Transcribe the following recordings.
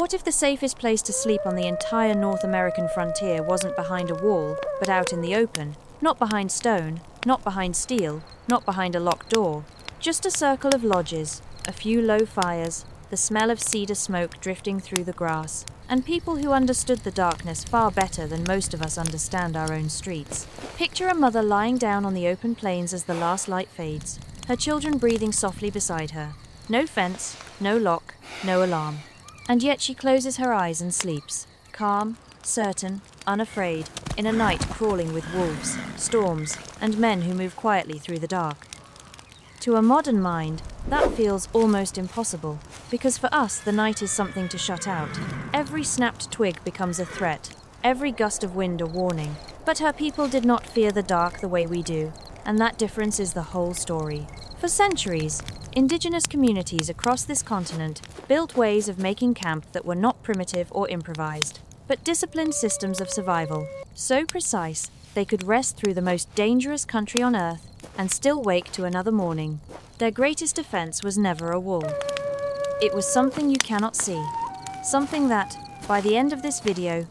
What if the safest place to sleep on the entire North American frontier wasn't behind a wall, but out in the open? Not behind stone, not behind steel, not behind a locked door. Just a circle of lodges, a few low fires, the smell of cedar smoke drifting through the grass, and people who understood the darkness far better than most of us understand our own streets. Picture a mother lying down on the open plains as the last light fades, her children breathing softly beside her. No fence, no lock, no alarm. And yet she closes her eyes and sleeps, calm, certain, unafraid, in a night crawling with wolves, storms, and men who move quietly through the dark. To a modern mind, that feels almost impossible, because for us the night is something to shut out. Every snapped twig becomes a threat, every gust of wind a warning. But her people did not fear the dark the way we do, and that difference is the whole story. For centuries, indigenous communities across this continent built ways of making camp that were not primitive or improvised, but disciplined systems of survival, so precise they could rest through the most dangerous country on earth and still wake to another morning. Their greatest defense was never a wall. It was something you cannot see, something that, by the end of this video,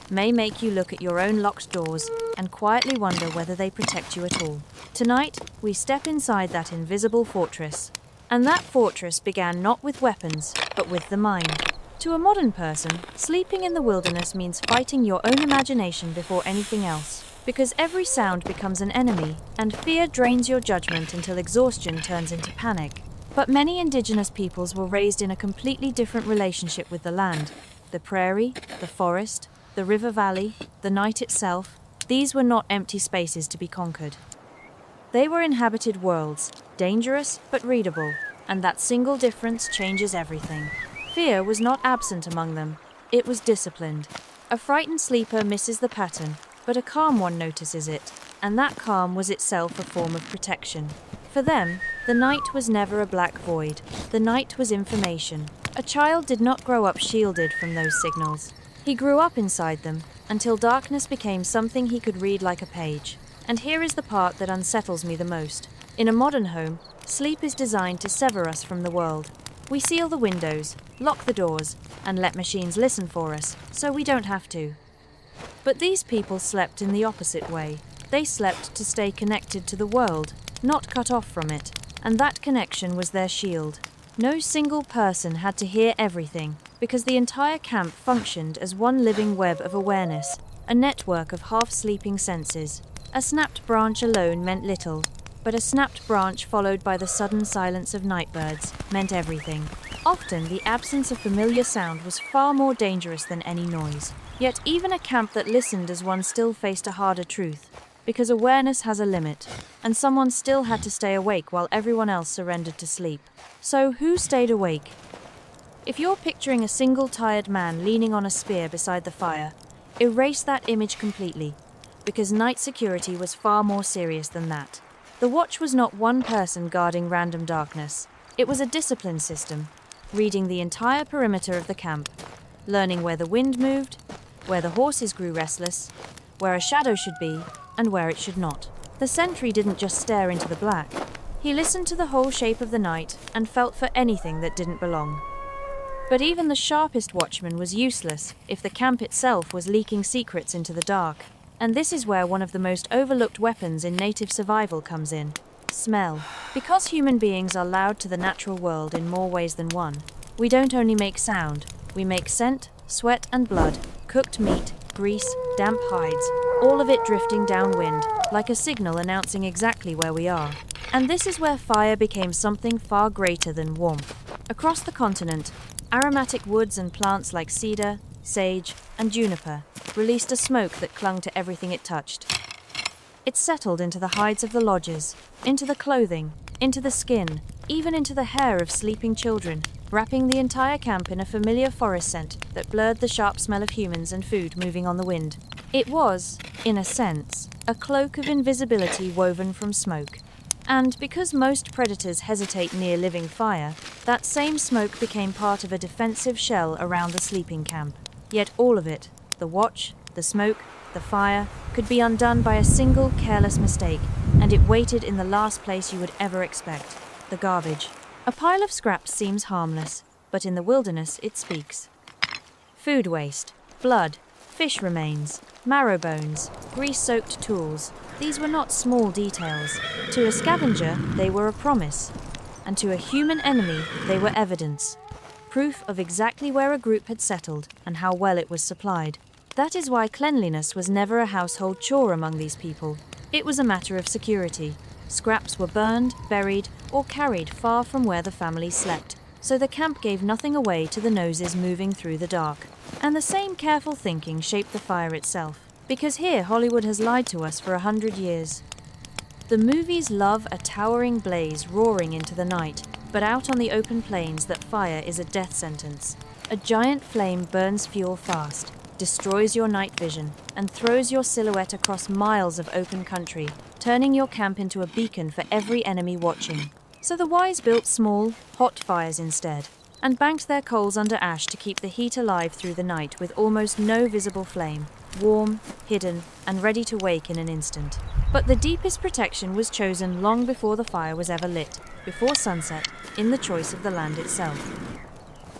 may make you look at your own locked doors and quietly wonder whether they protect you at all. Tonight, we step inside that invisible fortress. And that fortress began not with weapons, but with the mind. To a modern person, sleeping in the wilderness means fighting your own imagination before anything else, because every sound becomes an enemy, and fear drains your judgment until exhaustion turns into panic. But many indigenous peoples were raised in a completely different relationship with the land. The prairie, the forest, the river valley, the night itself, these were not empty spaces to be conquered. They were inhabited worlds, dangerous but readable, and that single difference changes everything. Fear was not absent among them, it was disciplined. A frightened sleeper misses the pattern, but a calm one notices it, and that calm was itself a form of protection. For them, the night was never a black void, the night was information. A child did not grow up shielded from those signals. He grew up inside them, until darkness became something he could read like a page. And here is the part that unsettles me the most. In a modern home, sleep is designed to sever us from the world. We seal the windows, lock the doors, and let machines listen for us, so we don't have to. But these people slept in the opposite way. They slept to stay connected to the world, not cut off from it, and that connection was their shield. No single person had to hear everything, because the entire camp functioned as one living web of awareness, a network of half-sleeping senses. A snapped branch alone meant little, but a snapped branch followed by the sudden silence of nightbirds meant everything. Often, the absence of familiar sound was far more dangerous than any noise. Yet even a camp that listened as one still faced a harder truth, because awareness has a limit, and someone still had to stay awake while everyone else surrendered to sleep. So who stayed awake? If you're picturing a single tired man leaning on a spear beside the fire, erase that image completely, because night security was far more serious than that. The watch was not one person guarding random darkness. It was a disciplined system, reading the entire perimeter of the camp, learning where the wind moved, where the horses grew restless, where a shadow should be, and where it should not. The sentry didn't just stare into the black. He listened to the whole shape of the night and felt for anything that didn't belong. But even the sharpest watchman was useless if the camp itself was leaking secrets into the dark. And this is where one of the most overlooked weapons in native survival comes in: smell. Because human beings are loud to the natural world in more ways than one, we don't only make sound, we make scent, sweat and blood, cooked meat, grease, damp hides, all of it drifting downwind, like a signal announcing exactly where we are. And this is where fire became something far greater than warmth. Across the continent, aromatic woods and plants like cedar, sage, and juniper released a smoke that clung to everything it touched. It settled into the hides of the lodges, into the clothing, into the skin, even into the hair of sleeping children, wrapping the entire camp in a familiar forest scent that blurred the sharp smell of humans and food moving on the wind. It was, in a sense, a cloak of invisibility woven from smoke. And because most predators hesitate near living fire, that same smoke became part of a defensive shell around the sleeping camp. Yet all of it, the watch, the smoke, the fire, could be undone by a single careless mistake, and it waited in the last place you would ever expect: the garbage. A pile of scraps seems harmless, but in the wilderness it speaks. Food waste, blood, fish remains, marrow bones, grease-soaked tools. These were not small details. To a scavenger, they were a promise. And to a human enemy, they were evidence. Proof of exactly where a group had settled and how well it was supplied. That is why cleanliness was never a household chore among these people. It was a matter of security. Scraps were burned, buried, or carried far from where the family slept, so the camp gave nothing away to the noses moving through the dark. And the same careful thinking shaped the fire itself, because here Hollywood has lied to us for 100 years. The movies love a towering blaze roaring into the night, but out on the open plains that fire is a death sentence. A giant flame burns fuel fast, destroys your night vision, and throws your silhouette across miles of open country, turning your camp into a beacon for every enemy watching. So the wise built small, hot fires instead, and banked their coals under ash to keep the heat alive through the night with almost no visible flame, warm, hidden, and ready to wake in an instant. But the deepest protection was chosen long before the fire was ever lit, before sunset, in the choice of the land itself.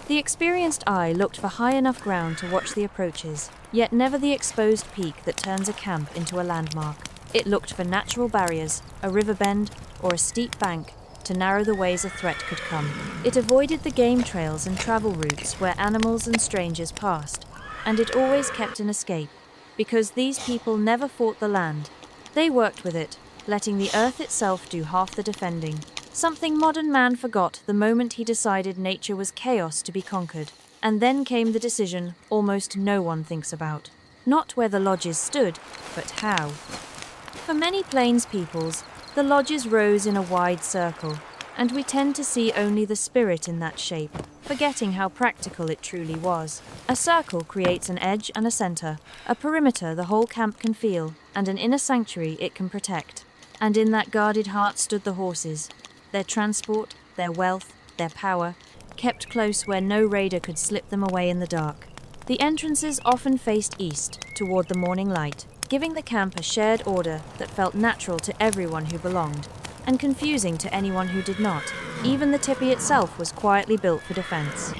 The experienced eye looked for high enough ground to watch the approaches, yet never the exposed peak that turns a camp into a landmark. It looked for natural barriers, a river bend, or a steep bank, to narrow the ways a threat could come. It avoided the game trails and travel routes where animals and strangers passed, and it always kept an escape, because these people never fought the land. They worked with it, letting the earth itself do half the defending. Something modern man forgot the moment he decided nature was chaos to be conquered. And then came the decision almost no one thinks about. Not where the lodges stood, but how. For many plains peoples, the lodges rose in a wide circle, and we tend to see only the spirit in that shape, forgetting how practical it truly was. A circle creates an edge and a center, a perimeter the whole camp can feel, and an inner sanctuary it can protect. And in that guarded heart stood the horses, their transport, their wealth, their power, kept close where no raider could slip them away in the dark. The entrances often faced east, toward the morning light, giving the camp a shared order that felt natural to everyone who belonged, and confusing to anyone who did not. Even the Tipi itself was quietly built for defense.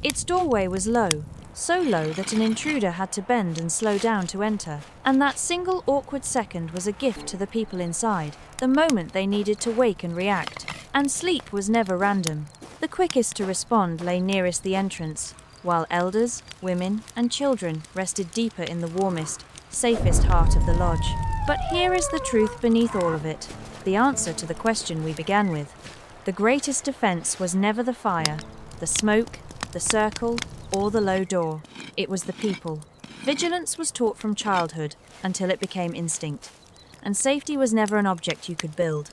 Its doorway was low, so low that an intruder had to bend and slow down to enter, and that single awkward second was a gift to the people inside, the moment they needed to wake and react. And sleep was never random. The quickest to respond lay nearest the entrance, while elders, women, and children rested deeper in the warmest, safest heart of the lodge. But here is the truth beneath all of it, the answer to the question we began with. The greatest defense was never the fire, the smoke, the circle, or the low door. It was the people. Vigilance was taught from childhood until it became instinct, and safety was never an object you could build.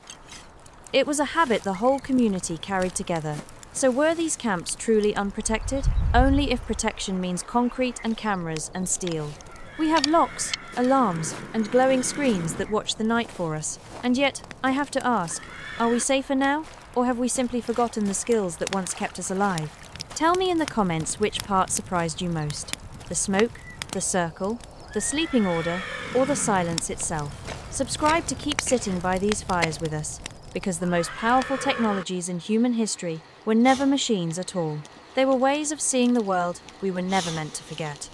It was a habit the whole community carried together. So were these camps truly unprotected? Only if protection means concrete and cameras and steel. We have locks, alarms, and glowing screens that watch the night for us. And yet, I have to ask, are we safer now? Or have we simply forgotten the skills that once kept us alive? Tell me in the comments which part surprised you most. The smoke, the circle, the sleeping order, or the silence itself. Subscribe to keep sitting by these fires with us, because the most powerful technologies in human history were never machines at all. They were ways of seeing the world we were never meant to forget.